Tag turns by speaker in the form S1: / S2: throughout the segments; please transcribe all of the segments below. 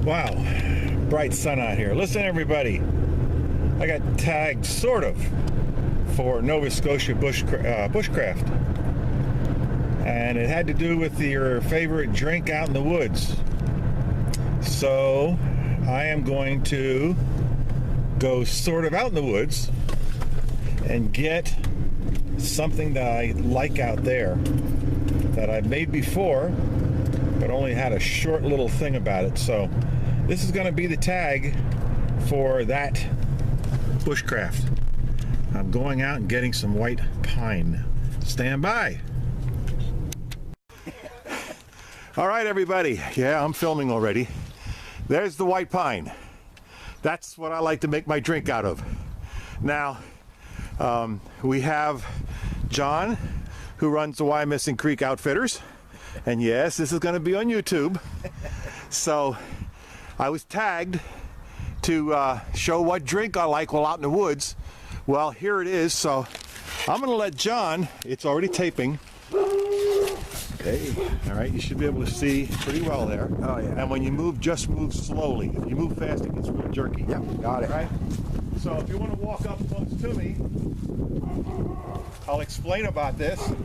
S1: Wow, bright sun out here. Listen, everybody, I got tagged, sort of, for Nova Scotia Bushcraft. And it had to do with your favorite drink out in the woods. So I am going to go sort of out in the woods and get something that I like out there that I've made before, but only had a short little thing about it. So this is going to be the tag for that bushcraft. I'm going out and getting some white pine. Stand by. All right, everybody. Yeah, I'm filming already. There's the white pine. That's what I like to make my drink out of. Now, we have John, who runs the Wyomissing Creek Outfitters. And yes, this is going to be on YouTube. So I was tagged to show what drink I like while out in the woods. Well, here it is. So I'm going to let John, it's already taping. Okay. All right, you should be able to see pretty well there.
S2: Oh, yeah.
S1: And when you move, just move slowly. If you move fast, it gets real jerky.
S2: Yep, got it.
S1: All right? So if you want to walk up close to me, I'll explain about this. Okay.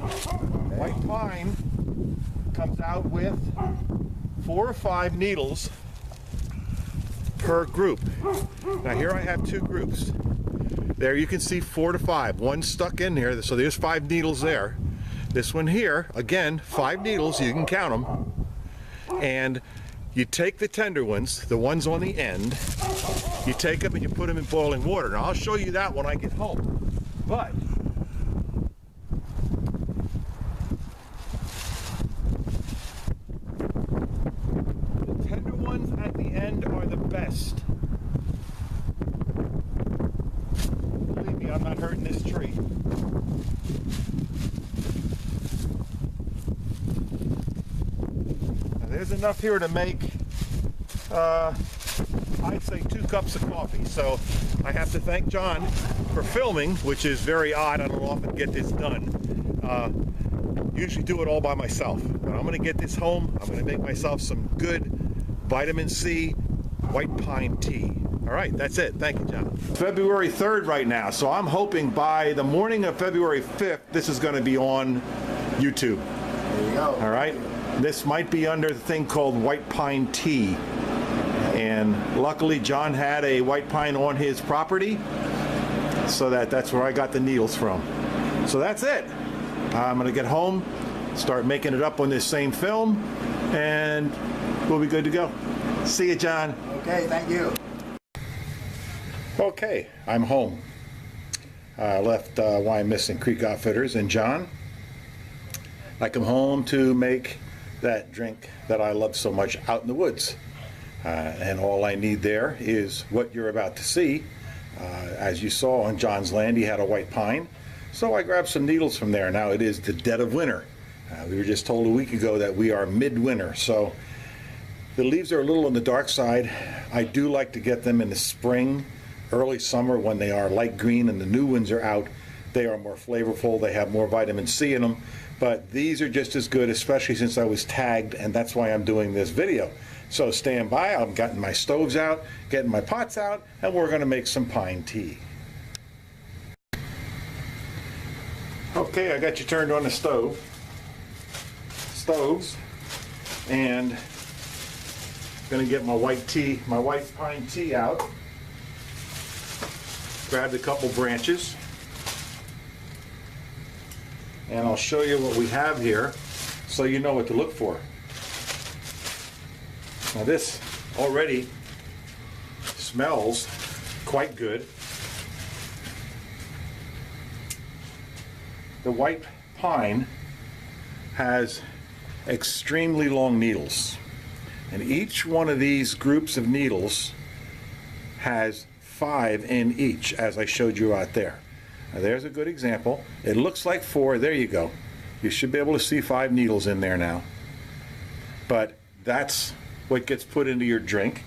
S1: White pine comes out with 4 or 5 needles per group. Now here I have 2 groups. There you can see 4 to 5. One stuck in there, so there's 5 needles there. This one here, again, 5 needles, you can count them. And you take the tender ones, the ones on the end, you take them and you put them in boiling water. Now I'll show you that when I get home. But the tender ones at the end are the best. Believe me, I'm not hurting this tree. There's enough here to make, I'd say 2 cups of coffee. So I have to thank John for filming, which is very odd. I don't often get this done. Usually do it all by myself. But I'm going to get this home. I'm going to make myself some good vitamin C white pine tea. All right, that's it. Thank you, John. February 3rd right now. So I'm hoping by the morning of February 5th, this is going to be on YouTube.
S2: There you go.
S1: All right. This might be under the thing called white pine tea. And luckily John had a white pine on his property, so that's where I got the needles from. So that's it. I'm gonna get home, start making it up on this same film, and we'll be good to go. See you, John.
S2: Okay, thank you.
S1: Okay, I'm home. I left Wyomissing Creek Outfitters and John. I come home to make that drink that I love so much out in the woods. And all I need there is what you're about to see. As you saw on John's land, he had a white pine. So I grabbed some needles from there. Now it is the dead of winter. We were just told a week ago that we are midwinter. So the leaves are a little on the dark side. I do like to get them in the spring, early summer when they are light green and the new ones are out. They are more flavorful. They have more vitamin C in them. But these are just as good, especially since I was tagged, and that's why I'm doing this video. So stand by. I'm getting my stoves out, getting my pots out, and we're going to make some pine tea. Okay, I got you turned on the stoves, and I'm going to get my white pine tea out. Grabbed a couple branches. And I'll show you what we have here so you know what to look for. Now this already smells quite good. The white pine has extremely long needles. And each one of these groups of needles has 5 in each, as I showed you out there. Now there's a good example. It looks like 4. There you go. You should be able to see 5 needles in there now. But that's what gets put into your drink.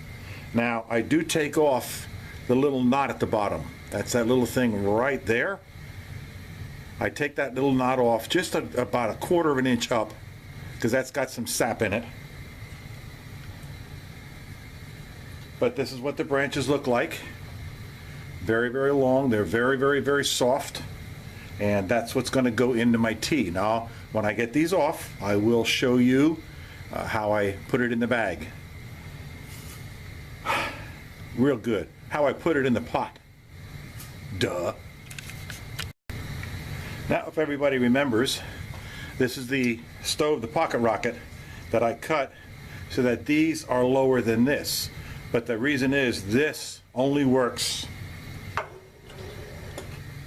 S1: Now I do take off the little knot at the bottom. That's that little thing right there. I take that little knot off just about a 1/4 of an inch up, because that's got some sap in it. but this is what the branches look like. Very, very long. They're very, very, very soft. And that's what's going to go into my tea. Now, when I get these off, I will show you how I put it in the bag. Real good. How I put it in the pot. Duh. Now, if everybody remembers, this is the stove, the pocket rocket, that I cut so that these are lower than this. But the reason is this only works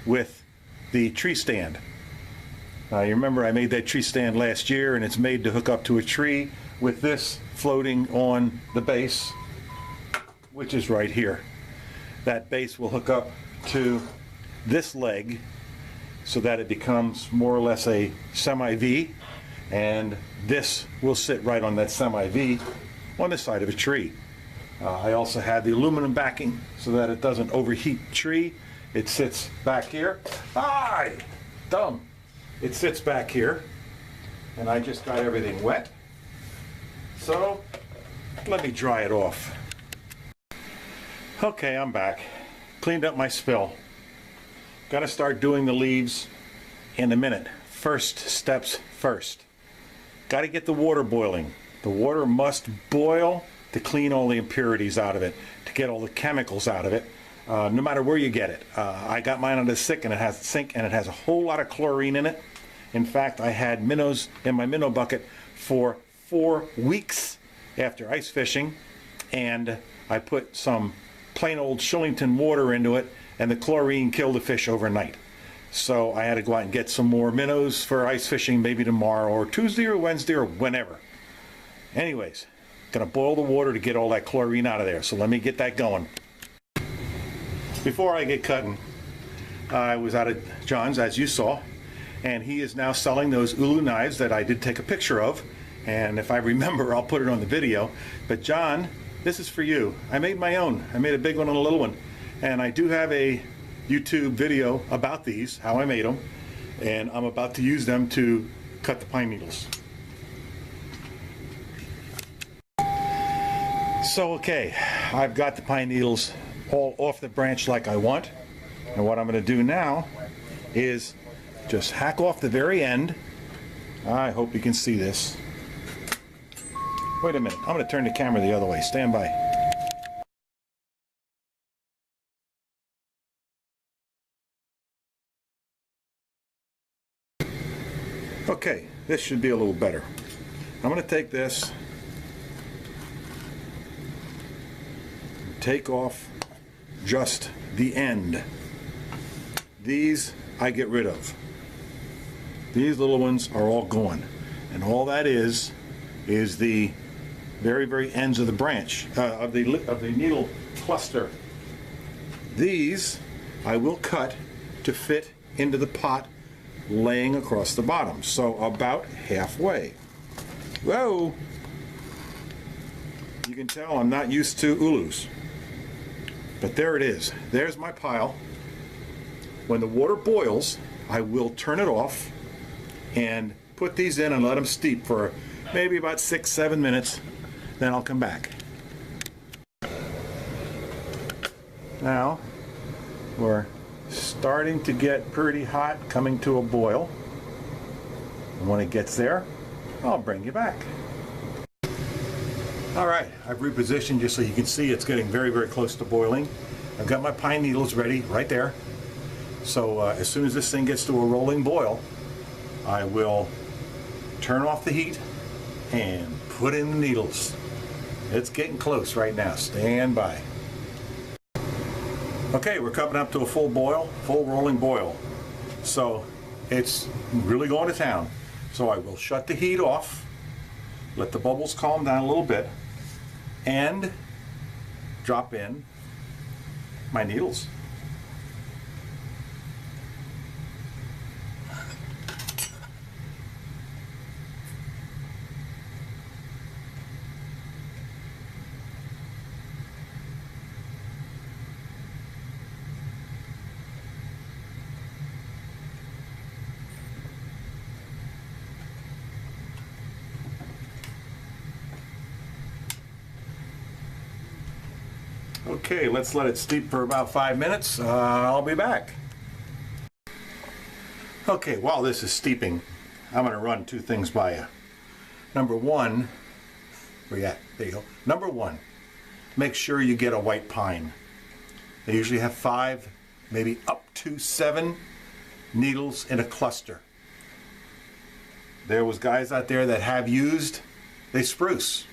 S1: with the tree stand. Now, you remember I made that tree stand last year, and it's made to hook up to a tree with this floating on the base, which is right here. That base will hook up to this leg so that it becomes more or less a semi-V, and this will sit right on that semi-V on the side of a tree. I also have the aluminum backing so that it doesn't overheat the tree. It sits back here. Dumb. It sits back here, and I just got everything wet. So let me dry it off. Okay, I'm back. Cleaned up my spill. Gotta start doing the leaves in a minute. First steps first. Gotta get the water boiling. The water must boil to clean all the impurities out of it, to get all the chemicals out of it. No matter where you get it. I got mine on the sink, and it has a whole lot of chlorine in it. In fact, I had minnows in my minnow bucket for 4 weeks after ice fishing, and I put some plain old Shillington water into it, and the chlorine killed the fish overnight. So I had to go out and get some more minnows for ice fishing, maybe tomorrow or Tuesday or Wednesday or whenever. Anyways, gonna boil the water to get all that chlorine out of there. So let me get that going. Before I get cutting, I was out at John's, as you saw, and he is now selling those ulu knives that I did take a picture of, and if I remember, I'll put it on the video. But John, this is for you. I made my own. I made a big one and a little one, and I do have a YouTube video about these, how I made them, and I'm about to use them to cut the pine needles. So, okay, I've got the pine needles all off the branch like I want, and what I'm going to do now is just hack off the very end. I hope you can see this. Wait a minute, I'm going to turn the camera the other way. Stand by. Okay, this should be a little better. I'm going to take this, take off just the end. These I get rid of. These little ones are all gone, and all that is the very, very ends of the branch of the needle cluster. These I will cut to fit into the pot laying across the bottom, so about halfway. Whoa! You can tell I'm not used to ulus. But there it is. There's my pile. When the water boils, I will turn it off and put these in and let them steep for maybe about 6-7 minutes. Then I'll come back. Now, we're starting to get pretty hot, coming to a boil. And when it gets there, I'll bring you back. All right, I've repositioned just so you can see it's getting very, very close to boiling. I've got my pine needles ready right there. So as soon as this thing gets to a rolling boil, I will turn off the heat and put in the needles. It's getting close right now. Stand by. Okay, we're coming up to a full boil, full rolling boil. So it's really going to town. So I will shut the heat off, let the bubbles calm down a little bit, and drop in my needles. Okay, let's let it steep for about 5 minutes. I'll be back. Okay, while this is steeping, I'm going to run two things by you. Number one, where you at? There you go. Number one, make sure you get a white pine. They usually have 5, maybe up to 7 needles in a cluster. There was guys out there that have used a spruce.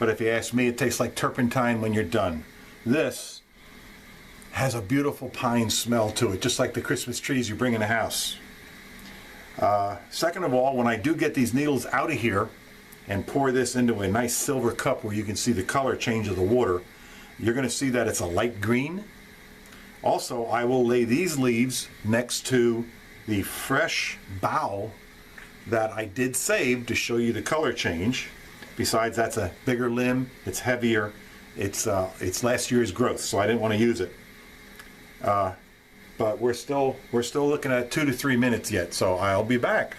S1: But if you ask me, it tastes like turpentine when you're done. This has a beautiful pine smell to it, just like the Christmas trees you bring in the house. Second of all, when I do get these needles out of here and pour this into a nice silver cup where you can see the color change of the water, you're going to see that it's a light green. Also, I will lay these leaves next to the fresh bough that I did save to show you the color change. Besides, that's a bigger limb, it's heavier, it's last year's growth, so I didn't want to use it. But we're still looking at 2 to 3 minutes yet, so I'll be back.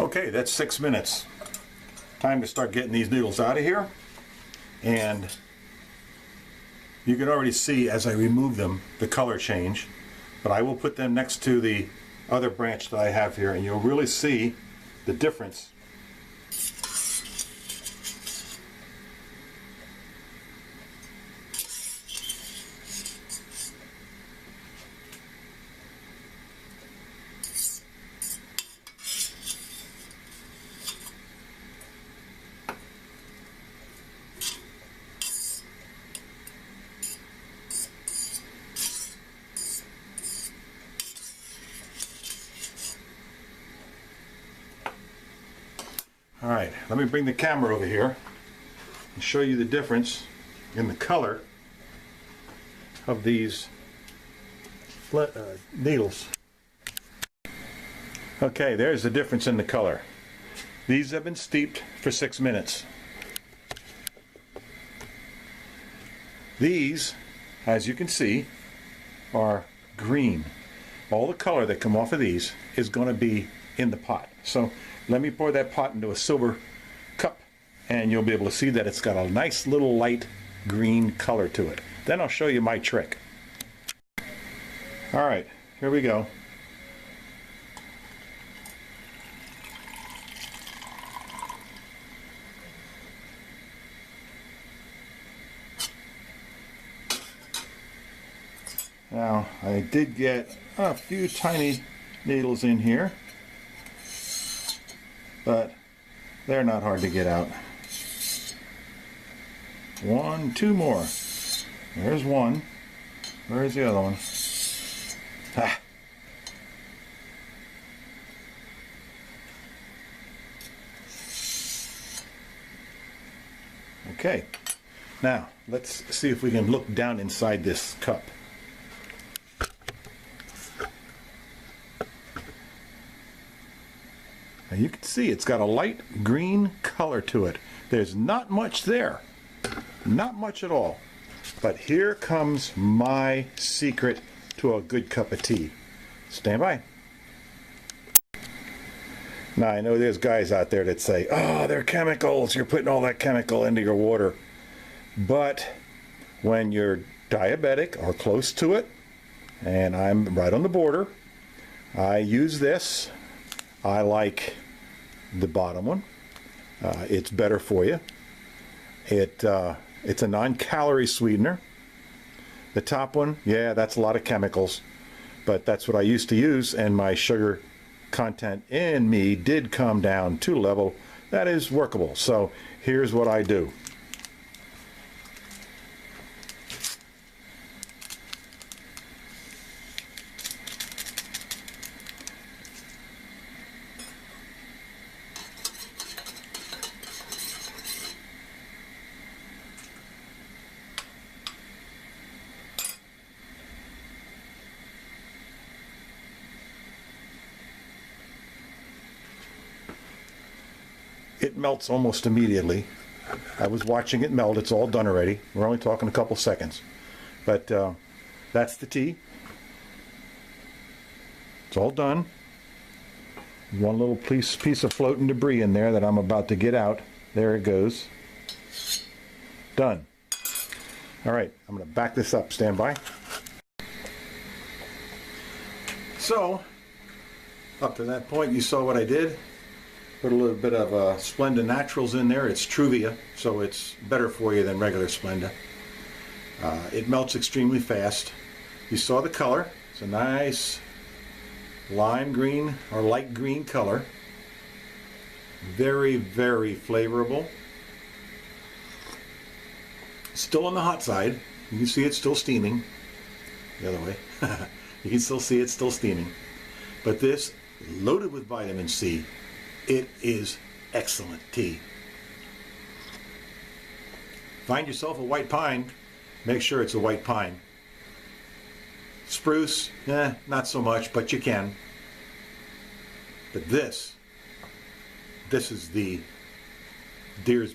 S1: Okay, that's 6 minutes. Time to start getting these needles out of here. And you can already see as I remove them the color change, but I will put them next to the other branch that I have here, and you'll really see the difference. All right, let me bring the camera over here and show you the difference in the color of these needles. Okay, there's the difference in the color. These have been steeped for 6 minutes. These, as you can see, are green. All the color that come off of these is going to be in the pot. So let me pour that pot into a silver cup and you'll be able to see that it's got a nice little light green color to it. Then I'll show you my trick. All right, here we go. Now, I did get a few tiny needles in here, but they're not hard to get out. 1, 2 more. There's one. Where's the other one? Ah. Okay. Now, let's see if we can look down inside this cup. Now you can see it's got a light green color to it. There's not much there. Not much at all. But here comes my secret to a good cup of tea. Stand by. Now I know there's guys out there that say, oh, they're chemicals. You're putting all that chemical into your water. But when you're diabetic or close to it, and I'm right on the border, I use this. I like the bottom one. It's better for you. It's a non-calorie sweetener. The top one, yeah, that's a lot of chemicals, but that's what I used to use, and my sugar content in me did come down to a level that is workable. So here's what I do. It melts almost immediately. I was watching it melt. It's all done already. We're only talking a couple seconds. But that's the tea. It's all done. One little piece of floating debris in there that I'm about to get out. There it goes. Done. All right, I'm going to back this up. Stand by. So, up to that point, you saw what I did. Put a little bit of Splenda Naturals in there. It's Truvia, so it's better for you than regular Splenda. It melts extremely fast. You saw the color. It's a nice lime green or light green color. Very, very flavorful. Still on the hot side. You can see it's still steaming. The other way. You can still see it's still steaming. But this, loaded with vitamin C, it is excellent tea. Find yourself a white pine, make sure it's a white pine. Spruce, not so much, but you can. But this is the deer's,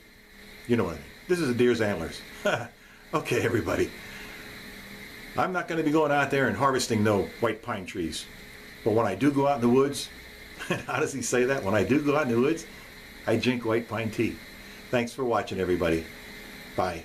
S1: you know what I mean. This is a deer's antlers. Okay, everybody. I'm not going to be going out there and harvesting no white pine trees. But when I do go out in the woods, how does he say that? When I do go out in the woods, I drink white pine tea. Thanks for watching, everybody. Bye.